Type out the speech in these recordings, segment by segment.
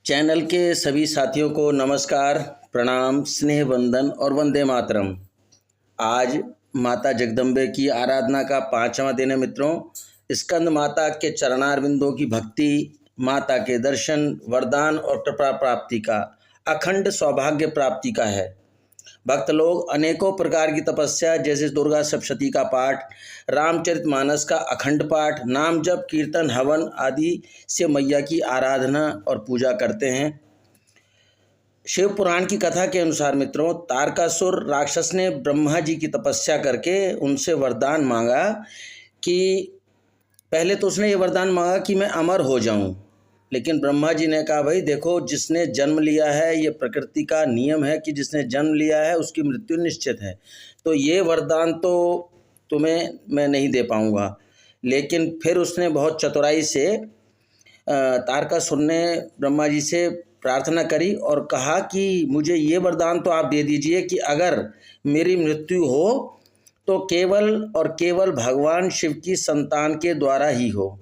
Channel के सभी साथियों को नमस्कार, प्रणाम, स्नेह वंदन और वंदे मातरम। आज माता जगदम्बे की आराधना का 5वां दिन है मित्रों। स्कंद माता के चरणारविंदों की भक्ति, माता के दर्शन, वरदान और कृपा प्राप्ति का, अखंड सौभाग्य प्राप्ति का है। भक्त लोग अनेकों प्रकार की तपस्या जैसे दुर्गा सप्तशती का पाठ, रामचरितमानस का अखंड पाठ, नाम जप, कीर्तन, हवन आदि से मैया की आराधना और पूजा करते हैं। शिव पुराण की कथा के अनुसार मित्रों, तारकासुर राक्षस ने ब्रह्मा जी की तपस्या करके उनसे वरदान मांगा कि पहले तो उसने ये वरदान मांगा कि मैं अमर हो जाऊं, लेकिन ब्रह्मा जी ने कहा भाई देखो, जिसने जन्म लिया है, ये प्रकृति का नियम है कि जिसने जन्म लिया है उसकी मृत्यु निश्चित है, तो ये वरदान तो तुम्हें मैं नहीं दे पाऊंगा। लेकिन फिर उसने बहुत चतुराई से तारकासुर ने ब्रह्मा जी से प्रार्थना करी और कहा कि मुझे ये वरदान तो आप दे दीजिए कि अगर मेरी मृत्यु हो तो केवल और केवल भगवान शिव की संतान के द्वारा ही हो।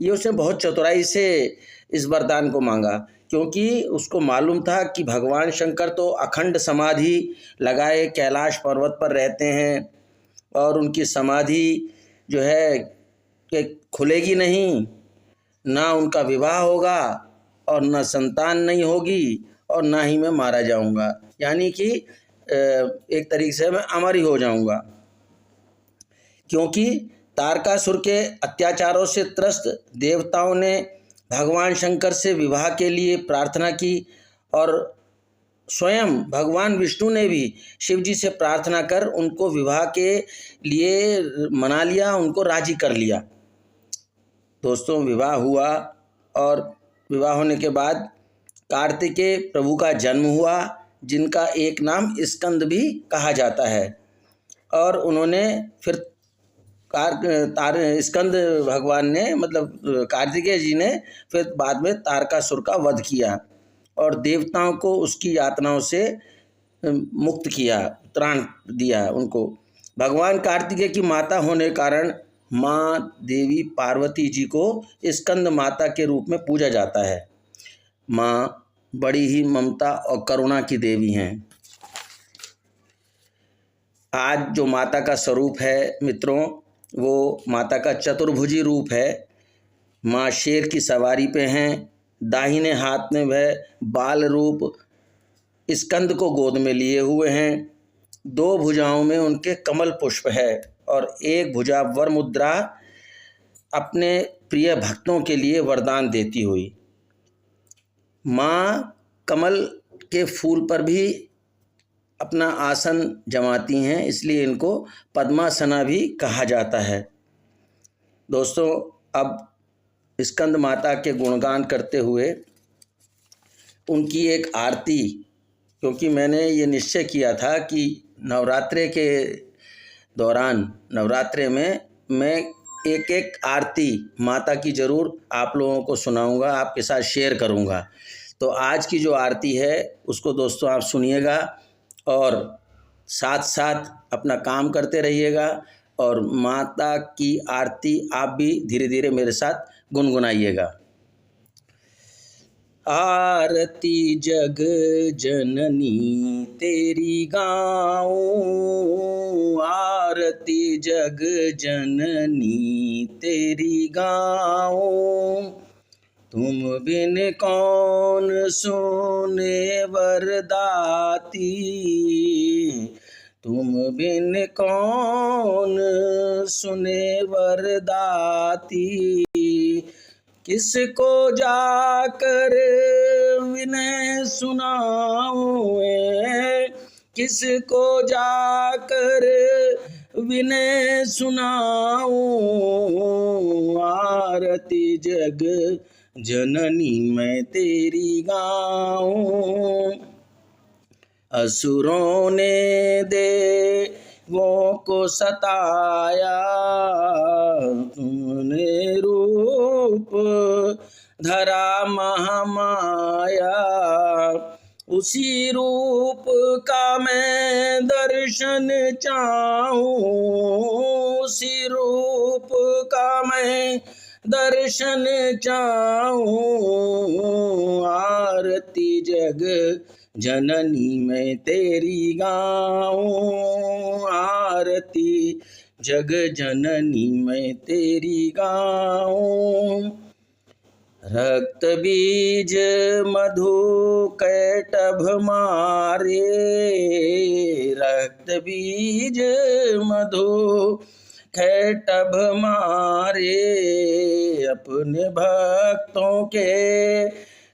ये उसने बहुत चतुराई से इस वरदान को मांगा, क्योंकि उसको मालूम था कि भगवान शंकर तो अखंड समाधि लगाए कैलाश पर्वत पर रहते हैं और उनकी समाधि जो है कि खुलेगी नहीं, ना उनका विवाह होगा और ना संतान नहीं होगी और ना ही मैं मारा जाऊंगा, यानी कि एक तरीके से मैं अमर ही हो जाऊंगा। क्योंकि तारकासुर के अत्याचारों से त्रस्त देवताओं ने भगवान शंकर से विवाह के लिए प्रार्थना की और स्वयं भगवान विष्णु ने भी शिव जी से प्रार्थना कर उनको विवाह के लिए मना लिया, उनको राजी कर लिया। दोस्तों, विवाह हुआ और विवाह होने के बाद कार्तिकेय प्रभु का जन्म हुआ, जिनका एक नाम स्कंद भी कहा जाता है। और उन्होंने फिर स्कंद भगवान ने मतलब कार्तिकेय जी ने फिर बाद में तारकासुर का वध किया और देवताओं को उसकी यातनाओं से मुक्त किया, त्राण दिया उनको। भगवान कार्तिकेय की माता होने के कारण माँ देवी पार्वती जी को स्कंद माता के रूप में पूजा जाता है। माँ बड़ी ही ममता और करुणा की देवी हैं। आज जो माता का स्वरूप है मित्रों, वो माता का चतुर्भुजी रूप है। माँ शेर की सवारी पे हैं, दाहिने हाथ में वह बाल रूप स्कंद को गोद में लिए हुए हैं, 2 भुजाओं में उनके कमल पुष्प है और एक भुजा वर मुद्रा अपने प्रिय भक्तों के लिए वरदान देती हुई। माँ कमल के फूल पर भी अपना आसन जमाती हैं, इसलिए इनको पद्मासना भी कहा जाता है। दोस्तों, अब स्कंद माता के गुणगान करते हुए उनकी एक आरती, क्योंकि मैंने ये निश्चय किया था कि नवरात्रे के दौरान, नवरात्रे में मैं एक एक आरती माता की ज़रूर आप लोगों को सुनाऊंगा, आपके साथ शेयर करूंगा। तो आज की जो आरती है उसको दोस्तों आप सुनिएगा और साथ साथ अपना काम करते रहिएगा और माता की आरती आप भी धीरे धीरे मेरे साथ गुनगुनाइएगा। आरती जग जननी तेरी गाऊं, आरती जग जननी तेरी गाऊं, तुम बिन कौन सुने वरदाती, तुम बिन कौन सुने वरदाती, किसको जाकर विनय सुनाऊं, किसको जाकर विनय सुनाऊं, आरती जग जननी मैं तेरी गाऊं। असुरों ने देवों को सताया, तुमने रूप धरा महामाया, उसी रूप का मैं दर्शन चाहूं, उसी रूप का मैं दर्शन चाहूं, आरती जग जननी मैं तेरी गाऊं, आरती जग जननी मैं तेरी गाऊं। रक्त बीज मधु कैटभ मारे, रक्त बीज मधु कैटभ मारे, अपने भक्तों के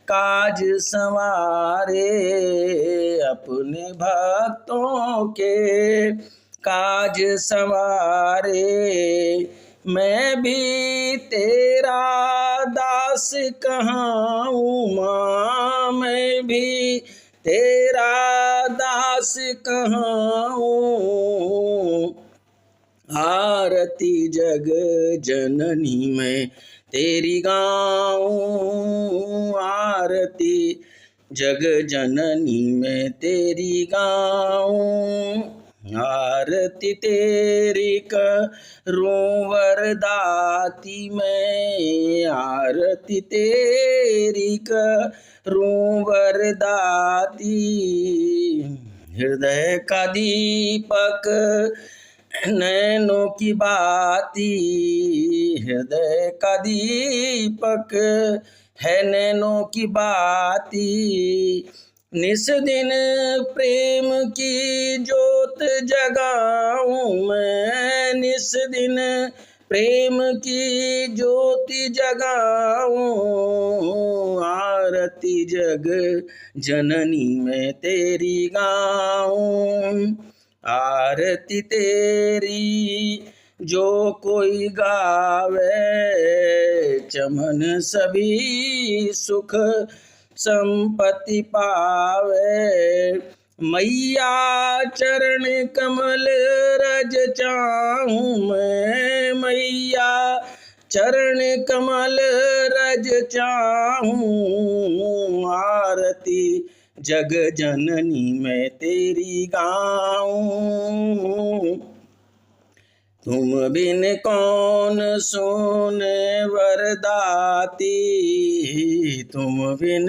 काज संवारे, अपने भक्तों के काज संवारे। मैं भी तेरा दास कहाऊँ माँ, मैं भी तेरा दास कहाऊँ, आरती जग जननी मैं तेरी गाऊं, आरती जग जननी मैं तेरी गाऊं। आरती तेरी करूं वरदाती मैं, आरती तेरी करूं वरदाती। हृदय का दीपक नैनों की बाती, हृदय का दीपक है नैनों की बाती। निस दिन प्रेम की जोत जगाऊं मैं, निस दिन प्रेम की ज्योति जगाऊं, आरती जग जननी मैं तेरी गाऊं, आरती तेरी जो कोई गावे, चमन सभी सुख संपत्ति पावे। मैया चरण कमल रज चाहूं मैं, मैया चरण कमल रज चाहूं, आरती जग जननी मैं तेरी गाऊं। तुम बिन कौन सुने वरदाती, तुम बिन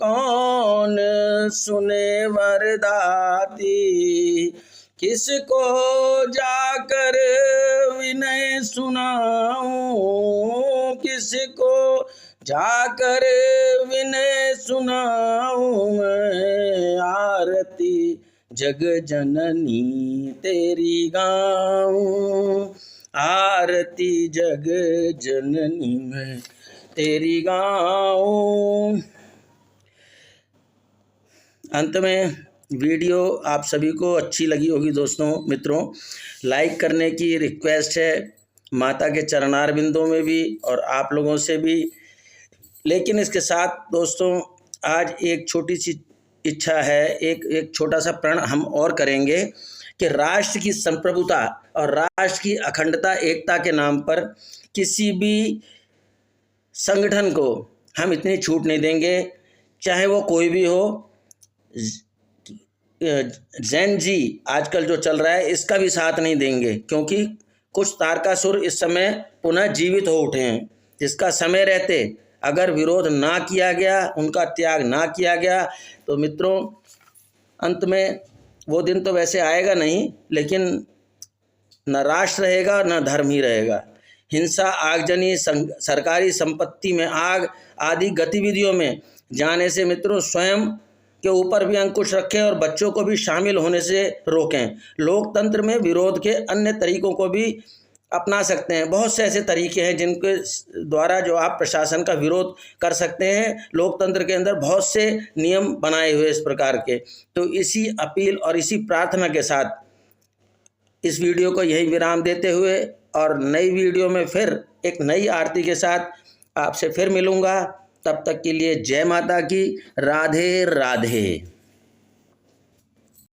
कौन सुने वरदाती। किसको जाकर विनय सुनाऊं, किसको जाकर विनय सुनाऊं मैं, आरती जग जननी तेरी गाऊं, आरती जग जननी मैं तेरी गाऊं। अंत में वीडियो आप सभी को अच्छी लगी होगी दोस्तों मित्रों, लाइक करने की रिक्वेस्ट है माता के चरणार बिंदों में भी और आप लोगों से भी। लेकिन इसके साथ दोस्तों आज एक छोटी सी इच्छा है, एक छोटा सा प्रण हम और करेंगे कि राष्ट्र की संप्रभुता और राष्ट्र की अखंडता एकता के नाम पर किसी भी संगठन को हम इतनी छूट नहीं देंगे, चाहे वो कोई भी हो। जैन जी आजकल जो चल रहा है इसका भी साथ नहीं देंगे, क्योंकि कुछ तारकासुर इस समय पुनः जीवित हो उठे हैं, जिसका समय रहते अगर विरोध ना किया गया, उनका त्याग ना किया गया तो मित्रों अंत में वो दिन तो वैसे आएगा नहीं, लेकिन न राष्ट्र रहेगा न धर्म ही रहेगा। हिंसा, आगजनी, सरकारी संपत्ति में आग आदि गतिविधियों में जाने से मित्रों स्वयं के ऊपर भी अंकुश रखें और बच्चों को भी शामिल होने से रोकें। लोकतंत्र में विरोध के अन्य तरीकों को भी अपना सकते हैं। बहुत से ऐसे तरीके हैं जिनके द्वारा जो आप प्रशासन का विरोध कर सकते हैं। लोकतंत्र के अंदर बहुत से नियम बनाए हुए इस प्रकार के। तो इसी अपील और इसी प्रार्थना के साथ इस वीडियो को यही विराम देते हुए और नई वीडियो में फिर एक नई आरती के साथ आपसे फिर मिलूँगा। तब तक के लिए जय माता की। राधे राधे।